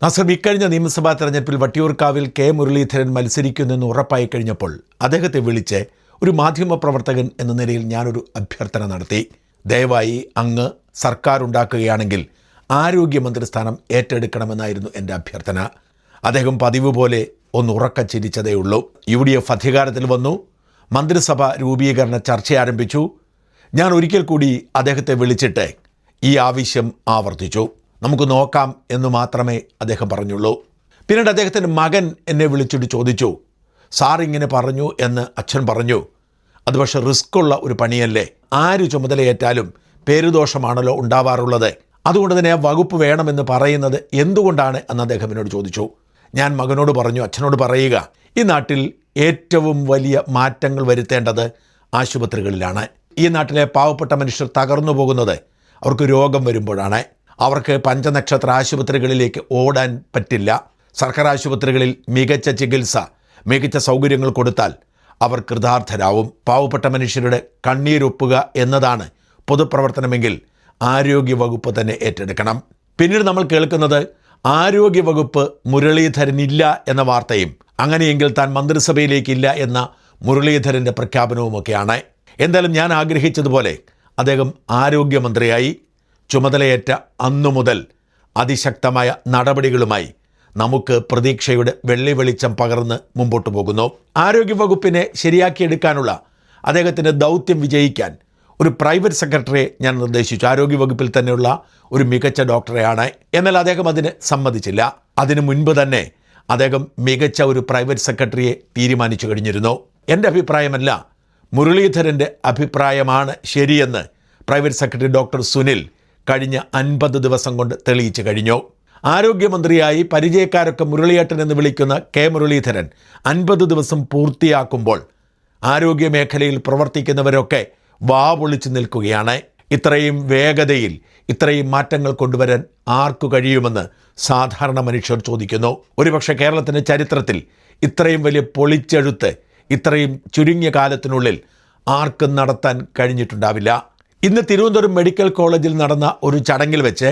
നാസർ, ഇക്കഴിഞ്ഞ നിയമസഭാ തെരഞ്ഞെടുപ്പിൽ വട്ടിയൂർക്കാവിൽ കെ മുരളീധരൻ മത്സരിക്കുന്നെന്ന് ഉറപ്പായി കഴിഞ്ഞപ്പോൾ അദ്ദേഹത്തെ വിളിച്ച് ഒരു മാധ്യമപ്രവർത്തകൻ എന്ന നിലയിൽ ഞാനൊരു അഭ്യർത്ഥന നടത്തി. ദയവായി അങ്ങ് സർക്കാർ ഉണ്ടാക്കുകയാണെങ്കിൽ ആരോഗ്യമന്ത്രി സ്ഥാനം ഏറ്റെടുക്കണമെന്നായിരുന്നു എൻ്റെ അഭ്യർത്ഥന. അദ്ദേഹം പതിവ് പോലെ ഒന്ന് ഉറക്കച്ചിരിച്ചതേ ഉള്ളൂ. UDF അധികാരത്തിൽ വന്നു, മന്ത്രിസഭ രൂപീകരണ ചർച്ച ആരംഭിച്ചു. ഞാൻ ഒരിക്കൽ കൂടി അദ്ദേഹത്തെ വിളിച്ചിട്ട് ഈ ആവശ്യം ആവർത്തിച്ചു. നമുക്ക് നോക്കാം എന്ന് മാത്രമേ അദ്ദേഹം പറഞ്ഞുള്ളൂ. പിന്നീട് അദ്ദേഹത്തിൻ്റെ മകൻ എന്നെ വിളിച്ചിട്ട് ചോദിച്ചു, സാർ ഇങ്ങനെ പറഞ്ഞു എന്ന് അച്ഛൻ പറഞ്ഞു. അത് പക്ഷേ റിസ്ക്കുള്ള ഒരു പണിയല്ലേ, ആര് ചുമതലയേറ്റാലും പേരുദോഷമാണല്ലോ ഉണ്ടാവാറുള്ളത്, അതുകൊണ്ട് തന്നെ ആ വകുപ്പ് വേണമെന്ന് പറയുന്നത് എന്തുകൊണ്ടാണ് എന്ന് അദ്ദേഹം എന്നോട് ചോദിച്ചു. ഞാൻ മകനോട് പറഞ്ഞു, അച്ഛനോട് പറയുക, ഈ നാട്ടിൽ ഏറ്റവും വലിയ മാറ്റങ്ങൾ വരുത്തേണ്ടത് ആശുപത്രികളിലാണ്. ഈ നാട്ടിലെ പാവപ്പെട്ട മനുഷ്യർ തകർന്നു പോകുന്നത് അവർക്ക് രോഗം വരുമ്പോഴാണ്. അവർക്ക് പഞ്ചനക്ഷത്ര ആശുപത്രികളിലേക്ക് ഓടാൻ പറ്റില്ല. സർക്കാർ ആശുപത്രികളിൽ മികച്ച ചികിത്സ, മികച്ച സൗകര്യങ്ങൾ കൊടുത്താൽ അവർ കൃതാർത്ഥരാവും. പാവപ്പെട്ട മനുഷ്യരുടെ കണ്ണീരൊപ്പുക എന്നതാണ് പൊതുപ്രവർത്തനമെങ്കിൽ ആരോഗ്യവകുപ്പ് തന്നെ ഏറ്റെടുക്കണം. പിന്നീട് നമ്മൾ കേൾക്കുന്നത് ആരോഗ്യവകുപ്പ് മുരളീധരനില്ല എന്ന വാർത്തയും അങ്ങനെയെങ്കിൽ താൻ മന്ത്രിസഭയിലേക്കില്ല എന്ന മുരളീധരൻ്റെ പ്രഖ്യാപനവുമൊക്കെയാണ്. എന്തായാലും ഞാൻ ആഗ്രഹിച്ചതുപോലെ അദ്ദേഹം ആരോഗ്യമന്ത്രിയായി ചുമതലയേറ്റ അന്നു മുതൽ അതിശക്തമായ നടപടികളുമായി നമുക്ക് പ്രതീക്ഷയുടെ വെള്ളി വെളിച്ചം പകർന്ന് മുമ്പോട്ട് പോകുന്നു. ആരോഗ്യവകുപ്പിനെ ശരിയാക്കിയെടുക്കാനുള്ള അദ്ദേഹത്തിൻ്റെ ദൗത്യം വിജയിക്കാൻ ഒരു പ്രൈവറ്റ് സെക്രട്ടറിയെ ഞാൻ നിർദ്ദേശിച്ചു. ആരോഗ്യവകുപ്പിൽ തന്നെയുള്ള ഒരു മികച്ച ഡോക്ടറെയാണ്. എന്നാൽ അദ്ദേഹം അതിന് സമ്മതിച്ചില്ല. അതിനു മുൻപ് തന്നെ അദ്ദേഹം മികച്ച ഒരു പ്രൈവറ്റ് സെക്രട്ടറിയെ തീരുമാനിച്ചു കഴിഞ്ഞിരുന്നു. എൻ്റെ അഭിപ്രായമല്ല, മുരളീധരൻ്റെ അഭിപ്രായമാണ് ശരിയെന്ന് പ്രൈവറ്റ് സെക്രട്ടറി ഡോക്ടർ സുനിൽ കഴിഞ്ഞ 50 ദിവസം കൊണ്ട് തെളിയിച്ചു കഴിഞ്ഞു. ആരോഗ്യമന്ത്രിയായി പരിചയക്കാരൊക്കെ മുരളിയേട്ടൻ എന്ന് വിളിക്കുന്ന കെ മുരളീധരൻ 50 ദിവസം പൂർത്തിയാക്കുമ്പോൾ ആരോഗ്യമേഖലയിൽ പ്രവർത്തിക്കുന്നവരൊക്കെ വാ പൊളിച്ചു നിൽക്കുകയാണ്. ഇത്രയും വേഗതയിൽ ഇത്രയും മാറ്റങ്ങൾ കൊണ്ടുവരാൻ ആർക്കു കഴിയുമെന്ന് സാധാരണ മനുഷ്യർ ചോദിക്കുന്നു. ഒരുപക്ഷെ കേരളത്തിൻ്റെ ചരിത്രത്തിൽ ഇത്രയും വലിയ പൊളിച്ചെഴുത്ത് ഇത്രയും ചുരുങ്ങിയ കാലത്തിനുള്ളിൽ ആർക്കും നടത്താൻ കഴിഞ്ഞിട്ടുണ്ടാവില്ല. ഇന്ന് തിരുവനന്തപുരം മെഡിക്കൽ കോളേജിൽ നടന്ന ഒരു ചടങ്ങിൽ വെച്ച്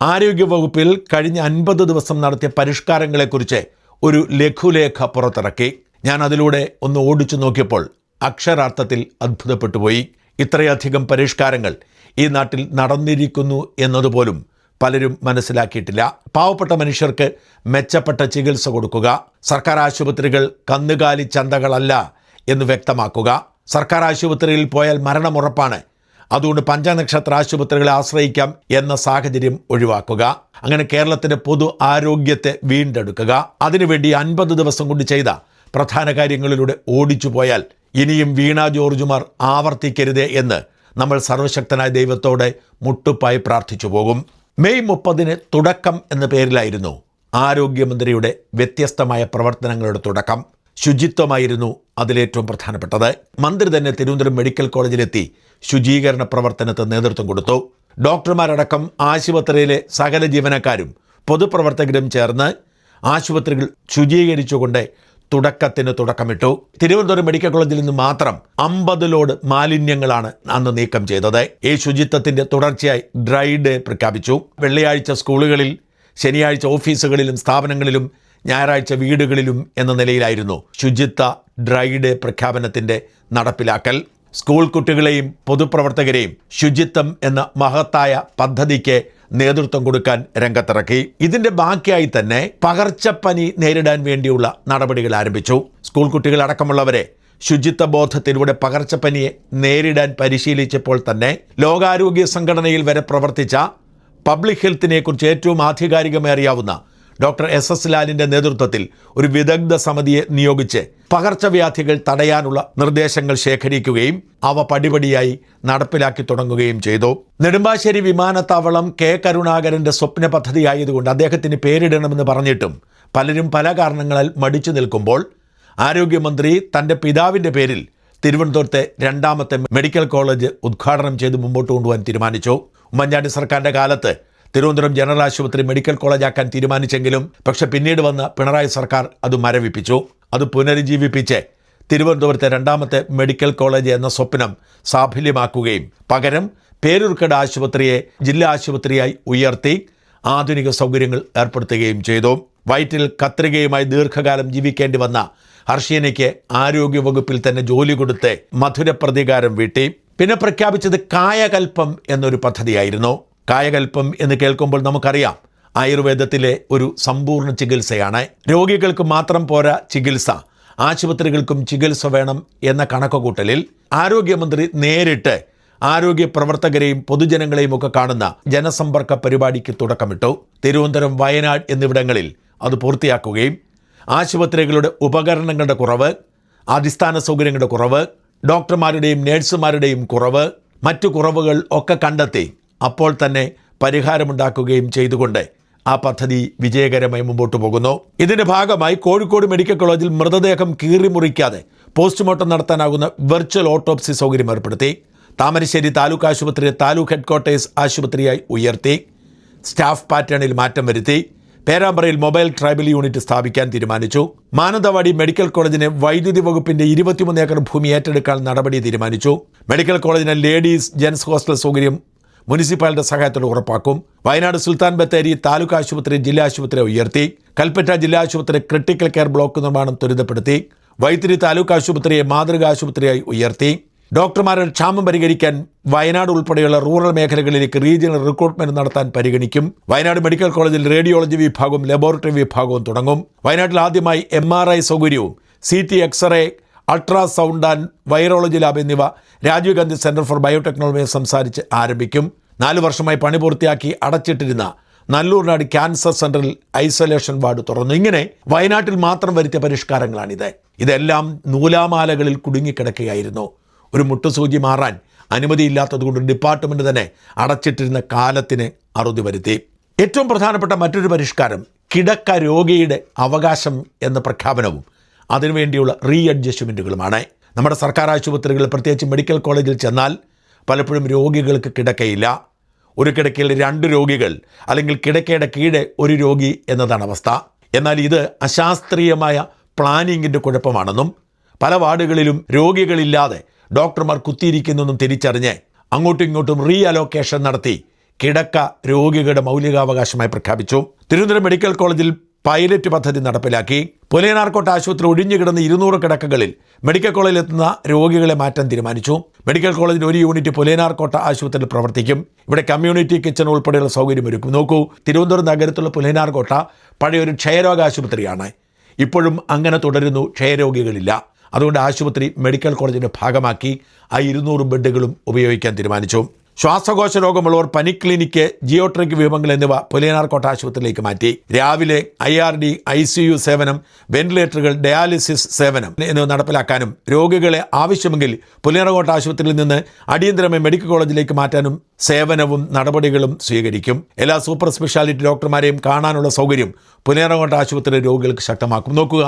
ആരോഗ്യവകുപ്പിൽ കഴിഞ്ഞ 50 ദിവസം നടത്തിയ പരിഷ്കാരങ്ങളെക്കുറിച്ച് ഒരു ലഘുലേഖ പുറത്തിറക്കി. ഞാൻ അതിലൂടെ ഒന്ന് ഓടിച്ചു നോക്കിയപ്പോൾ അക്ഷരാർത്ഥത്തിൽ അത്ഭുതപ്പെട്ടുപോയി. ഇത്രയധികം പരിഷ്കാരങ്ങൾ ഈ നാട്ടിൽ നടന്നിരിക്കുന്നു എന്നതുപോലും പലരും മനസ്സിലാക്കിയിട്ടില്ല. പാവപ്പെട്ട മനുഷ്യർക്ക് മെച്ചപ്പെട്ട ചികിത്സ കൊടുക്കുക, സർക്കാർ ആശുപത്രികൾ കന്നുകാലി ചന്തകളല്ല എന്ന് വ്യക്തമാക്കുക, സർക്കാർ ആശുപത്രിയിൽ പോയാൽ മരണമുറപ്പാണ്, അതുകൊണ്ട് പഞ്ചനക്ഷത്ര ആശുപത്രികളെ ആശ്രയിക്കാം എന്ന സാഹചര്യം ഒഴിവാക്കുക. അങ്ങനെ കേരളത്തിൻ്റെ പൊതു ആരോഗ്യത്തെ വീണ്ടെടുക്കുക. അതിനുവേണ്ടി 50 ദിവസം കൊണ്ട് ചെയ്ത പ്രധാന കാര്യങ്ങളിലൂടെ ഓടിച്ചു പോയാൽ ഇനിയും വീണ ജോർജുമാർ ആവർത്തിക്കരുതേ എന്ന് നമ്മൾ സർവശക്തനായ ദൈവത്തോടെ മുട്ടുപ്പായി പ്രാർത്ഥിച്ചു പോകും. മെയ് 30 തുടക്കം എന്ന പേരിലായിരുന്നു ആരോഗ്യമന്ത്രിയുടെ വ്യത്യസ്തമായ പ്രവർത്തനങ്ങളുടെ തുടക്കം. ശുചിത്വമായിരുന്നു അതിലേറ്റവും പ്രധാനപ്പെട്ടത്. മന്ത്രി തന്നെ തിരുവനന്തപുരം മെഡിക്കൽ കോളേജിലെത്തി ശുചീകരണ പ്രവർത്തനത്തിന് നേതൃത്വം കൊടുത്തു. ഡോക്ടർമാരടക്കം ആശുപത്രിയിലെ സകല ജീവനക്കാരും പൊതുപ്രവർത്തകരും ചേർന്ന് ആശുപത്രികൾ ശുചീകരിച്ചുകൊണ്ട് തുടക്കത്തിന് തുടക്കമിട്ടു. തിരുവനന്തപുരം മെഡിക്കൽ കോളേജിൽ നിന്ന് മാത്രം 50 ലോഡ് മാലിന്യങ്ങളാണ് അന്ന് നീക്കം ചെയ്തത്. ഈ ശുചിത്വത്തിൻ്റെ തുടർച്ചയായി ഡ്രൈ ഡേ പ്രഖ്യാപിച്ചു. വെള്ളിയാഴ്ച സ്കൂളുകളിൽ, ശനിയാഴ്ച ഓഫീസുകളിലും സ്ഥാപനങ്ങളിലും, ഞായറാഴ്ച വീടുകളിലും എന്ന നിലയിലായിരുന്നു ശുചിത്വ ഡ്രൈ ഡേ പ്രഖ്യാപനത്തിൻ്റെ നടപ്പിലാക്കൽ. സ്കൂൾ കുട്ടികളെയും പൊതുപ്രവർത്തകരെയും ശുചിത്വം എന്ന മഹത്തായ പദ്ധതിക്ക് നേതൃത്വം കൊടുക്കാൻ രംഗത്തിറക്കി. ഇതിൻ്റെ ബാക്കിയായി തന്നെ പകർച്ചപ്പനി നേരിടാൻ വേണ്ടിയുള്ള നടപടികൾ ആരംഭിച്ചു. സ്കൂൾ കുട്ടികളടക്കമുള്ളവരെ ശുചിത്വ ബോധത്തിലൂടെ പകർച്ചപ്പനിയെ നേരിടാൻ പരിശീലിച്ചപ്പോൾ തന്നെ ലോകാരോഗ്യ സംഘടനയിൽ വരെ പ്രവർത്തിച്ച പബ്ലിക് ഹെൽത്തിനെ കുറിച്ച് ഏറ്റവും ആധികാരികമായി അറിയാവുന്ന ഡോക്ടർ SS ലാലിൻ്റെ നേതൃത്വത്തിൽ ഒരു വിദഗ്ധ സമിതിയെ നിയോഗിച്ച് പകർച്ചവ്യാധികൾ തടയാനുള്ള നിർദ്ദേശങ്ങൾ ശേഖരിക്കുകയും അവ പടിപടിയായി നടപ്പിലാക്കി തുടങ്ങുകയും ചെയ്തു. നെടുമ്പാശ്ശേരി വിമാനത്താവളം കെ കരുണാകരൻ്റെ സ്വപ്ന പദ്ധതിയായതുകൊണ്ട് അദ്ദേഹത്തിന് പേരിടണമെന്ന് പറഞ്ഞിട്ടും പലരും പല കാരണങ്ങളാൽ മടിച്ചു നിൽക്കുമ്പോൾ ആരോഗ്യമന്ത്രി തൻ്റെ പിതാവിൻ്റെ പേരിൽ തിരുവനന്തപുരത്തെ 2ാമത്തെ മെഡിക്കൽ കോളേജ് ഉദ്ഘാടനം ചെയ്ത് മുമ്പോട്ട് കൊണ്ടുപോകാൻ തീരുമാനിച്ചു. ഉമ്മൻചാണ്ടി സർക്കാരിൻ്റെ കാലത്ത് തിരുവനന്തപുരം ജനറൽ ആശുപത്രി മെഡിക്കൽ കോളേജാക്കാൻ തീരുമാനിച്ചെങ്കിലും പക്ഷെ പിന്നീട് വന്ന പിണറായി സർക്കാർ അത് മരവിപ്പിച്ചു. അത് പുനരുജ്ജീവിപ്പിച്ച് തിരുവനന്തപുരത്തെ 2ാമത്തെ മെഡിക്കൽ കോളേജ് എന്ന സ്വപ്നം സാഫല്യമാക്കുകയും പകരം പേരൂർക്കട ആശുപത്രിയെ ജില്ലാ ആശുപത്രിയായി ഉയർത്തി ആധുനിക സൗകര്യങ്ങൾ ഏർപ്പെടുത്തുകയും ചെയ്തു. വയറ്റിൽ കത്രികയുമായി ദീർഘകാലം ജീവിക്കേണ്ടി വന്ന ഹർഷീനയ്ക്ക് ആരോഗ്യവകുപ്പിൽ തന്നെ ജോലി കൊടുത്ത് മധുര പ്രതികാരം വീട്ടി. പിന്നെ പ്രഖ്യാപിച്ചത് കായകൽപ്പം എന്നൊരു പദ്ധതിയായിരുന്നു. കായകൽപ്പം എന്ന് കേൾക്കുമ്പോൾ നമുക്കറിയാം, ആയുർവേദത്തിലെ ഒരു സമ്പൂർണ്ണ ചികിത്സയാണ്. രോഗികൾക്ക് മാത്രം പോരാ ചികിത്സ, ആശുപത്രികൾക്കും ചികിത്സ വേണം എന്ന കണക്കുകൂട്ടലിൽ ആരോഗ്യമന്ത്രി നേരിട്ട് ആരോഗ്യ പ്രവർത്തകരെയും പൊതുജനങ്ങളെയും ഒക്കെ കാണുന്ന ജനസമ്പർക്ക പരിപാടിക്ക് തുടക്കമിട്ടു. തിരുവനന്തപുരം, വയനാട് എന്നിവിടങ്ങളിൽ അത് പൂർത്തിയാക്കുകയും ആശുപത്രികളുടെ ഉപകരണങ്ങളുടെ കുറവ്, അടിസ്ഥാന സൗകര്യങ്ങളുടെ കുറവ്, ഡോക്ടർമാരുടെയും നേഴ്സുമാരുടെയും കുറവ്, മറ്റു കുറവുകൾ ഒക്കെ കണ്ടെത്തി അപ്പോൾ തന്നെ പരിഹാരമുണ്ടാക്കുകയും ചെയ്തുകൊണ്ട് ആ പദ്ധതി വിജയകരമായി മുമ്പോട്ട് പോകുന്നു. ഇതിന്റെ ഭാഗമായി കോഴിക്കോട് മെഡിക്കൽ കോളേജിൽ മൃതദേഹം കീറിമുറിക്കാതെ പോസ്റ്റ്മോർട്ടം നടത്താനാകുന്ന വെർച്വൽ ഓട്ടോപ്സി സൗകര്യം ഏർപ്പെടുത്തി. താമരശ്ശേരി താലൂക്ക് ആശുപത്രിയെ താലൂക്ക് ഹെഡ്ക്വാർട്ടേഴ്സ് ആശുപത്രിയായി ഉയർത്തി. സ്റ്റാഫ് പാറ്റേണിൽ മാറ്റം വരുത്തി. പേരാമ്പ്രയിൽ മൊബൈൽ ട്രൈബൽ യൂണിറ്റ് സ്ഥാപിക്കാൻ തീരുമാനിച്ചു. മാനന്തവാടി മെഡിക്കൽ കോളേജിന് വൈദ്യുതി വകുപ്പിന്റെ 23 ഏക്കർ ഭൂമി ഏറ്റെടുക്കാൻ നടപടി തീരുമാനിച്ചു. മെഡിക്കൽ കോളേജിന് ലേഡീസ് ജെൻസ് ഹോസ്റ്റൽ സൗകര്യം മുനിസിപ്പാലിറ്റി സഹായത്തോടെ ഉറപ്പാക്കും. വയനാട് സുൽത്താൻ ബത്തേരി താലൂക്ക് ആശുപത്രി ജില്ലാ ആശുപത്രിയെ ഉയർത്തി. കൽപ്പറ്റ ജില്ലാ ആശുപത്രി ക്രിട്ടിക്കൽ കെയർ ബ്ലോക്ക് നിർമ്മാണം ത്വരിതപ്പെടുത്തി. വൈത്തിരി താലൂക്ക് ആശുപത്രിയെ മാതൃകാ ആശുപത്രിയായി ഉയർത്തി. ഡോക്ടർമാരുടെ ക്ഷാമം പരിഹരിക്കാൻ വയനാട് ഉൾപ്പെടെയുള്ള റൂറൽ മേഖലകളിലേക്ക് റീജിയണൽ റിക്രൂട്ട്മെന്റ് നടത്താൻ പരിഗണിക്കും. വയനാട് മെഡിക്കൽ കോളേജിൽ റേഡിയോളജി വിഭാഗവും ലബോറട്ടറി വിഭാഗവും തുടങ്ങും. വയനാട്ടിൽ ആദ്യമായി MRI സൗകര്യവും CT, x-ray, ultrasound and virology lab എന്നിവ രാജീവ് ഗാന്ധി സെന്റർ ഫോർ ബയോടെക്നോളജിയെ സംസാരിച്ച് ആരംഭിക്കും. 4 വർഷമായി പണി പൂർത്തിയാക്കി അടച്ചിട്ടിരുന്ന നല്ലൂർനാട് ക്യാൻസർ സെന്ററിൽ ഐസൊലേഷൻ വാർഡ് തുറന്നു. ഇങ്ങനെ വയനാട്ടിൽ മാത്രം വരുത്തിയ പരിഷ്കാരങ്ങളാണിത്. ഇതെല്ലാം നൂലാമാലകളിൽ കുടുങ്ങിക്കിടക്കുകയായിരുന്നു. ഒരു മുട്ടുസൂചി മാറാൻ അനുമതിയില്ലാത്തതുകൊണ്ട് ഡിപ്പാർട്ട്മെന്റ് തന്നെ അടച്ചിട്ടിരുന്ന കാലത്തിന് അറുതി വരുത്തി. ഏറ്റവും പ്രധാനപ്പെട്ട മറ്റൊരു പരിഷ്കാരം കിടക്ക രോഗിയുടെ അവകാശം എന്ന പ്രഖ്യാപനവും അതിനുവേണ്ടിയുള്ള അഡ്ജസ്റ്റ്മെൻറ്റുകളുമാണ്. നമ്മുടെ സർക്കാർ ആശുപത്രികളിൽ, പ്രത്യേകിച്ച് മെഡിക്കൽ കോളേജിൽ ചെന്നാൽ പലപ്പോഴും രോഗികൾക്ക് കിടക്കയില്ല. ഒരു കിടക്കയിൽ 2 രോഗികൾ, അല്ലെങ്കിൽ കിടക്കയുടെ കീഴെ ഒരു രോഗി എന്നതാണ് അവസ്ഥ. എന്നാൽ ഇത് അശാസ്ത്രീയമായ പ്ലാനിങ്ങിൻ്റെ കുഴപ്പമാണെന്നും പല വാർഡുകളിലും രോഗികളില്ലാതെ ഡോക്ടർമാർ കുത്തിയിരിക്കുന്നെന്നും തിരിച്ചറിഞ്ഞ് അങ്ങോട്ടും ഇങ്ങോട്ടും അലോക്കേഷൻ നടത്തി കിടക്ക രോഗികളുടെ മൗലികാവകാശമായി പ്രഖ്യാപിച്ചു. തിരുവനന്തപുരം മെഡിക്കൽ കോളേജിൽ പൈലറ്റ് പദ്ധതി നടപ്പിലാക്കി. പുലയനാർക്കോട്ട ആശുപത്രി ഒഴിഞ്ഞുകിടന്ന 200 കിടക്കകളിൽ മെഡിക്കൽ കോളേജിൽ എത്തുന്ന രോഗികളെ മാറ്റാൻ തീരുമാനിച്ചു. മെഡിക്കൽ കോളേജിന് ഒരു യൂണിറ്റ് പുലയനാർക്കോട്ട ആശുപത്രിയിൽ പ്രവർത്തിക്കും. ഇവിടെ കമ്മ്യൂണിറ്റി കിച്ചൺ ഉൾപ്പെടെയുള്ള സൗകര്യമൊരുക്കും. നോക്കൂ, തിരുവനന്തപുരം നഗരത്തിലുള്ള പുലയനാർക്കോട്ട പഴയൊരു ക്ഷയരോഗ ആശുപത്രിയാണ്. ഇപ്പോഴും അങ്ങനെ തുടരുന്നു, ക്ഷയരോഗികളില്ല. അതുകൊണ്ട് ആശുപത്രി മെഡിക്കൽ കോളേജിൻ്റെ ഭാഗമാക്കി ആ 200 ബെഡുകളും ഉപയോഗിക്കാൻ തീരുമാനിച്ചു. ശ്വാസകോശ രോഗമുള്ളവർ, പനി ക്ലിനിക്ക്, ജിയോട്രിക് വിഭാഗങ്ങൾ എന്നിവ പുലയനാർക്കോട്ട ആശുപത്രിയിലേക്ക് മാറ്റി. രാവിലെ IRD, ICU സേവനം, വെന്റിലേറ്ററുകൾ, ഡയാലിസിസ് സേവനം എന്നിവ നടപ്പിലാക്കാനും രോഗികളെ ആവശ്യമെങ്കിൽ പുലയനാർക്കോട്ട ആശുപത്രിയിൽ നിന്ന് അടിയന്തരമായി മെഡിക്കൽ കോളേജിലേക്ക് മാറ്റാനും സേവനവും നടപടികളും സ്വീകരിക്കും. എല്ലാ സൂപ്പർ സ്പെഷ്യാലിറ്റി ഡോക്ടർമാരെയും കാണാനുള്ള സൗകര്യം പുലയനാർക്കോട്ട ആശുപത്രി രോഗികൾക്ക് ശക്തമാക്കും. നോക്കുക,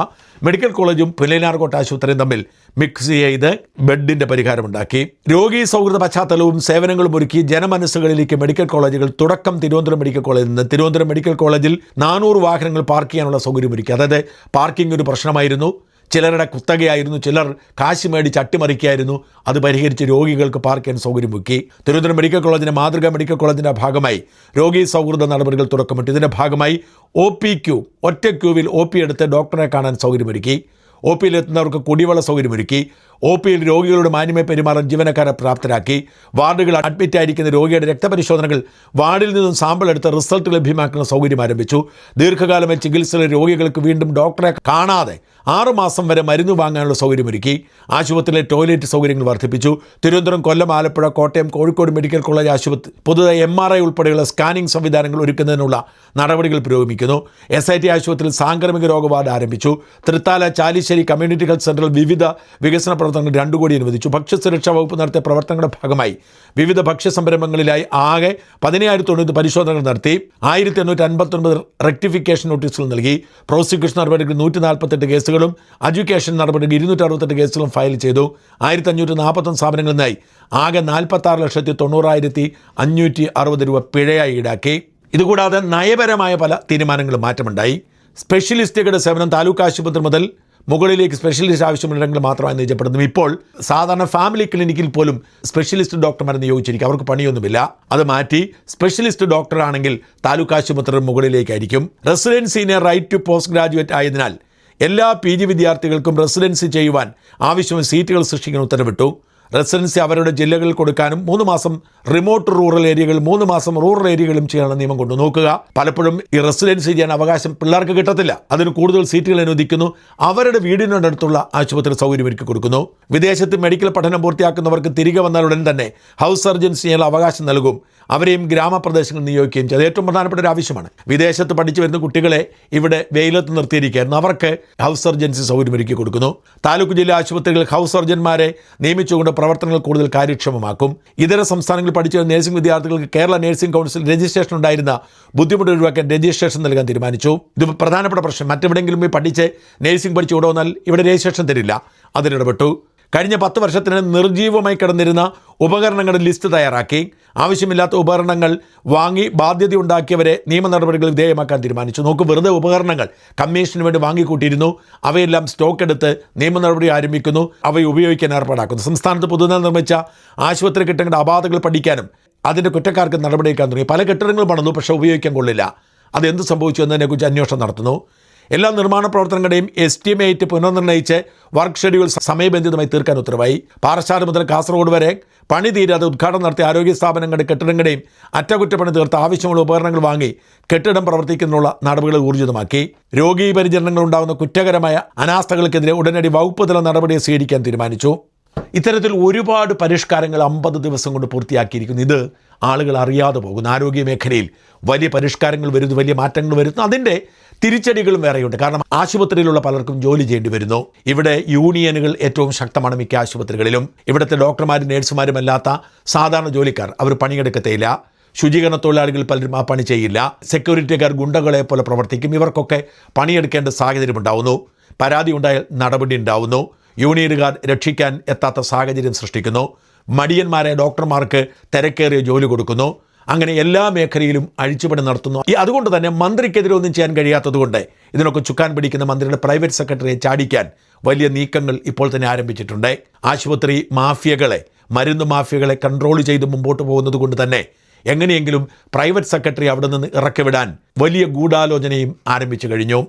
മെഡിക്കൽ കോളേജും പുലയനാർക്കോട്ട ആശുപത്രിയും തമ്മിൽ മിക്സ് ചെയ്ത് ബെഡിന്റെ പരിഹാരമുണ്ടാക്കി. രോഗി സൗഹൃദ പശ്ചാത്തലവും സേവനങ്ങളും ഒരുക്കി ജനമനസ്സുകളിലേക്ക് മെഡിക്കൽ കോളേജുകൾ തുടക്കം തിരുവനന്തപുരം മെഡിക്കൽ കോളേജിൽ നിന്ന്. തിരുവനന്തപുരം മെഡിക്കൽ കോളേജിൽ 400 വാഹനങ്ങൾ പാർക്ക് ചെയ്യാനുള്ള സൗകര്യമൊരുക്കി. അതായത് പാർക്കിംഗ് ഒരു പ്രശ്നമായിരുന്നു. ചിലരുടെ കുത്തകയായിരുന്നു, ചിലർ കാശ് മേടിച്ച് അട്ടിമറിക്കായിരുന്നു. അത് പരിഹരിച്ച് രോഗികൾക്ക് പാർക്ക് ചെയ്യാൻ സൗകര്യമൊരുക്കി. തിരുവനന്തപുരം മെഡിക്കൽ കോളേജിന്റെ മാതൃകാ മെഡിക്കൽ കോളേജിന്റെ ഭാഗമായി രോഗി സൗഹൃദ നടപടികൾ തുടക്കമിട്ടു. ഇതിന്റെ ഭാഗമായി OPQ, ഒറ്റ ക്യൂവിൽ OP എടുത്ത് ഡോക്ടറെ കാണാൻ സൗകര്യമൊരുക്കി. OPയിൽ എത്തുന്നവർക്ക് കുടിവെള്ള സൗകര്യമൊരുക്കി. OPയിൽ രോഗികളോട് മാന്യമായി പെരുമാറാൻ ജീവനക്കാരെ പ്രാപ്തരാക്കി. വാർഡുകൾ അഡ്മിറ്റ് ആയിരിക്കുന്ന രോഗിയുടെ രക്തപരിശോധനകൾ വാർഡിൽ നിന്നും സാമ്പിൾ എടുത്ത് റിസൾട്ട് ലഭ്യമാക്കുന്ന സൗകര്യം ആരംഭിച്ചു. ദീർഘകാലമായി ചികിത്സയിലെ രോഗികൾക്ക് വീണ്ടും ഡോക്ടറെ കാണാതെ 6 മാസം വരെ മരുന്ന് വാങ്ങാനുള്ള സൗകര്യമൊരുക്കി. ആശുപത്രിയിലെ ടോയ്ലറ്റ് സൗകര്യങ്ങൾ വർദ്ധിപ്പിച്ചു. തിരുവനന്തപുരം, കൊല്ലം, ആലപ്പുഴ, കോട്ടയം, കോഴിക്കോട് മെഡിക്കൽ കോളേജ് ആശുപത്രി പുതുതായി MRI ഉൾപ്പെടെയുള്ള സ്കാനിംഗ് സംവിധാനങ്ങൾ ഒരുക്കുന്നതിനുള്ള നടപടികൾ പുരോഗമിക്കുന്നു. SIT ആശുപത്രിയിൽ സാംക്രമിക രോഗ വാർഡ് ആരംഭിച്ചു. തൃത്താല, ചാലിശ്ശേരി കമ്മ്യൂണിറ്റി ഹെൽത്ത് സെന്ററിൽ വിവിധ വികസന പ്രവർത്തനങ്ങൾ 2 കോടി അനുവദിച്ചു. ഭക്ഷ്യസുരക്ഷാ വകുപ്പ് നടത്തിയ പ്രവർത്തനങ്ങളുടെ ഭാഗമായി വിവിധ ഭക്ഷ്യ സംരംഭങ്ങളിലായി ആകെ 17,090 പരിശോധനകൾ നടത്തി. 1,859 റെക്ടിഫിക്കേഷൻ നോട്ടീസുകൾ നൽകി. പ്രോസിക്യൂഷൻ നടപടികൾ 148 കേസുകളും അഡ്യൂക്കേഷൻ നടപടികൾ 268 കേസുകളും ഫയൽ ചെയ്തു. 1,541 സ്ഥാപനങ്ങളിൽ നിന്നായി ആകെ 46,90,560 രൂപ പിഴയായി ഈടാക്കി. ഇതുകൂടാതെ നയപരമായ പല തീരുമാനങ്ങളും മാറ്റമുണ്ടായി. സ്പെഷ്യലിസ്റ്റുകളുടെ സേവനം താലൂക്ക് ആശുപത്രി മുതൽ മുകളിലേക്ക് സ്പെഷ്യലിസ്റ്റ് ആവശ്യമുണ്ടെങ്കിൽ മാത്രമായി നിജപ്പെടുന്നു. ഇപ്പോൾ സാധാരണ ഫാമിലി ക്ലിനിക്കിൽ പോലും സ്പെഷ്യലിസ്റ്റ് ഡോക്ടർമാരെ നിയോഗിച്ചിരിക്കും. അവർക്ക് പണിയൊന്നുമില്ല. അത് മാറ്റി സ്പെഷ്യലിസ്റ്റ് ഡോക്ടറാണെങ്കിൽ താലൂക്ക് ആശുപത്രിയുടെ മുകളിലേക്കായിരിക്കും. റെസിഡൻസിന് റൈറ്റ് ടു പോസ്റ്റ് ഗ്രാജുവേറ്റ് ആയതിനാൽ എല്ലാ PG വിദ്യാർത്ഥികൾക്കും റെസിഡൻസി ചെയ്യുവാൻ ആവശ്യമായ സീറ്റുകൾ സൃഷ്ടിക്കാൻ ഉത്തരവിട്ടു. റെസിഡൻസി അവരുടെ ജില്ലകളിൽ കൊടുക്കാനും 3 മാസം റിമോട്ട് റൂറൽ ഏരിയകൾ 3 മാസം റൂറൽ ഏരിയകളും ചെയ്യാനുള്ള നിയമം കൊണ്ടു. നോക്കുക, പലപ്പോഴും ഈ റെസിഡൻസി ചെയ്യാൻ അവകാശം പിള്ളേർക്ക് കിട്ടത്തില്ല. അതിന് കൂടുതൽ സീറ്റുകൾ അനുവദിക്കുന്നു. അവരുടെ വീടിനടുത്തുള്ള ആശുപത്രി സൗകര്യമൊരുക്കി കൊടുക്കുന്നു. വിദേശത്ത് മെഡിക്കൽ പഠനം പൂർത്തിയാക്കുന്നവർക്ക് തിരികെ വന്നാൽ ഉടൻ തന്നെ ഹൗസ് സർജൻസി ചെയ്യാനുള്ള അവകാശം നൽകും. അവരെയും ഗ്രാമപ്രദേശങ്ങളിൽ നിയോഗിക്കുകയും ചെയ്തു. ഏറ്റവും പ്രധാനപ്പെട്ട ഒരു ആവശ്യമാണ്. വിദേശത്ത് പഠിച്ചു വരുന്ന കുട്ടികളെ ഇവിടെ വെയിലത്ത് നിർത്തിയിരിക്കുകയായിരുന്നു. അവർക്ക് ഹൗസ് സർജൻസി സൗകര്യമൊരുക്കി കൊടുക്കുന്നു. താലൂക്ക് ജില്ലാ ആശുപത്രികളിൽ ഹൗസ് സർജന്മാരെ നിയമിച്ചുകൊണ്ട് പ്രവർത്തനങ്ങൾ കൂടുതൽ കാര്യക്ഷമമാക്കും. ഇതര സംസ്ഥാനങ്ങളിൽ പഠിച്ച നഴ്സിംഗ് വിദ്യാർത്ഥികൾക്ക് കേരള നഴ്സിംഗ് കൗൺസിൽ രജിസ്ട്രേഷൻ ഉണ്ടായിരുന്ന ബുദ്ധിമുട്ട് ഒഴിവാക്കാൻ രജിസ്ട്രേഷൻ നൽകാൻ തീരുമാനിച്ചു. ഇത് പ്രധാനപ്പെട്ട പ്രശ്നം. മറ്റെവിടെയെങ്കിലും പോയി പഠിച്ച് നഴ്സിംഗ് പഠിച്ചു ഇവിടെ വന്നാൽ ഇവിടെ രജിസ്ട്രേഷൻ തരില്ല. അതിനിടപെട്ടു. കഴിഞ്ഞ 10 വർഷത്തിന് നിർജീവമായി കിടന്നിരുന്ന ഉപകരണങ്ങളുടെ ലിസ്റ്റ് തയ്യാറാക്കി. ആവശ്യമില്ലാത്ത ഉപകരണങ്ങൾ വാങ്ങി ബാധ്യതയുണ്ടാക്കിയവരെ നിയമ നടപടികൾ വിധേയമാക്കാൻ തീരുമാനിച്ചു. നോക്ക്, വെറുതെ ഉപകരണങ്ങൾ കമ്മീഷന് വേണ്ടി വാങ്ങിക്കൂട്ടിയിരുന്നു. അവയെല്ലാം സ്റ്റോക്ക് എടുത്ത് നിയമ നടപടി ആരംഭിക്കുന്നു. അവയെ ഉപയോഗിക്കാൻ ഏർപ്പാടാക്കുന്നു. സംസ്ഥാനത്ത് പുതുതായി നിർമ്മിച്ച ആശുപത്രി കെട്ടിടങ്ങളുടെ അപാധകൾ പഠിക്കാനും അതിൻ്റെ കുറ്റക്കാർക്ക് നടപടിയെടുക്കാൻ തുടങ്ങി. പല കെട്ടിടങ്ങളും പണിതു, പക്ഷേ ഉപയോഗിക്കാൻ കൊള്ളില്ല. അതെന്ത് സംഭവിച്ചു എന്നതിനെക്കുറിച്ച് അന്വേഷണം നടത്തുന്നു. എല്ലാ നിർമ്മാണ പ്രവർത്തനങ്ങളുടെയും എസ്റ്റിമേറ്റ് പുനർനിർണ്ണയിച്ച് വർക്ക് ഷെഡ്യൂൾ സമയബന്ധിതമായി തീർക്കാൻ ഉത്തരവായി. പാറശാല മുതൽ കാസർഗോഡ് വരെ പണി തീരാതെ ഉദ്ഘാടനം നടത്തിയ ആരോഗ്യ സ്ഥാപനങ്ങളുടെ കെട്ടിടങ്ങളുടെയും അറ്റകുറ്റപ്പണി തീർത്ത് ആവശ്യമുള്ള ഉപകരണങ്ങൾ വാങ്ങി കെട്ടിടം പ്രവർത്തിക്കുന്നതിനുള്ള നടപടികൾ ഊർജിതമാക്കി. രോഗീ പരിചരണങ്ങൾ ഉണ്ടാകുന്ന കുറ്റകരമായ അനാസ്ഥകൾക്കെതിരെ ഉടനടി വകുപ്പ് തല നടപടിയെ സ്വീകരിക്കാൻ തീരുമാനിച്ചു. ഇത്തരത്തിൽ ഒരുപാട് പരിഷ്കാരങ്ങൾ 50 ദിവസം കൊണ്ട് പൂർത്തിയാക്കിയിരിക്കുന്നു. ഇത് ആളുകൾ അറിയാതെ പോകുന്നു. ആരോഗ്യ മേഖലയിൽ വലിയ പരിഷ്കാരങ്ങൾ വരുന്നു, വലിയ മാറ്റങ്ങൾ വരുന്നു. അതിൻ്റെ തിരിച്ചടികളും വേറെയുണ്ട്. കാരണം ആശുപത്രിയിലുള്ള പലർക്കും ജോലി ചെയ്യേണ്ടി വരുന്നു. ഇവിടെ യൂണിയനുകൾ ഏറ്റവും ശക്തമാണ് മിക്ക ആശുപത്രികളിലും. ഇവിടുത്തെ ഡോക്ടർമാരും നേഴ്സുമാരും അല്ലാത്ത സാധാരണ ജോലിക്കാർ അവർ പണിയെടുക്കത്തേയില്ല. ശുചീകരണ തൊഴിലാളികൾ പലരും ആ പണി ചെയ്യില്ല. സെക്യൂരിറ്റിക്കാർ ഗുണ്ടകളെ പോലെ പ്രവർത്തിക്കും. ഇവർക്കൊക്കെ പണിയെടുക്കേണ്ട സാഹചര്യം ഉണ്ടാവുന്നു. പരാതി ഉണ്ടായാൽ നടപടി ഉണ്ടാവുന്നു. യൂണിയനുകാർ രക്ഷിക്കാൻ എത്താത്ത സാഹചര്യം സൃഷ്ടിക്കുന്നു. മടിയന്മാരെ ഡോക്ടർമാർക്ക് തിരക്കേറിയ ജോലി കൊടുക്കുന്നു. അങ്ങനെ എല്ലാ മേഖലയിലും അഴിച്ചുപണി നടത്തുന്നു. അതുകൊണ്ട് തന്നെ മന്ത്രിക്കെതിരെ ഒന്നും ചെയ്യാൻ കഴിയാത്തതുകൊണ്ട് ഇതിനൊക്കെ ചുക്കാൻ പിടിക്കുന്ന മന്ത്രിയുടെ പ്രൈവറ്റ് സെക്രട്ടറിയെ ചാടിക്കാൻ വലിയ നീക്കങ്ങൾ ഇപ്പോൾ തന്നെ ആരംഭിച്ചിട്ടുണ്ട്. ആശുപത്രി മാഫിയകളെ, മരുന്ന് മാഫിയകളെ കൺട്രോൾ ചെയ്ത് മുമ്പോട്ട് പോകുന്നത് കൊണ്ട് തന്നെ എങ്ങനെയെങ്കിലും പ്രൈവറ്റ് സെക്രട്ടറി അവിടെ നിന്ന് ഇറക്കിവിടാൻ വലിയ ഗൂഢാലോചനയും ആരംഭിച്ചു കഴിഞ്ഞു.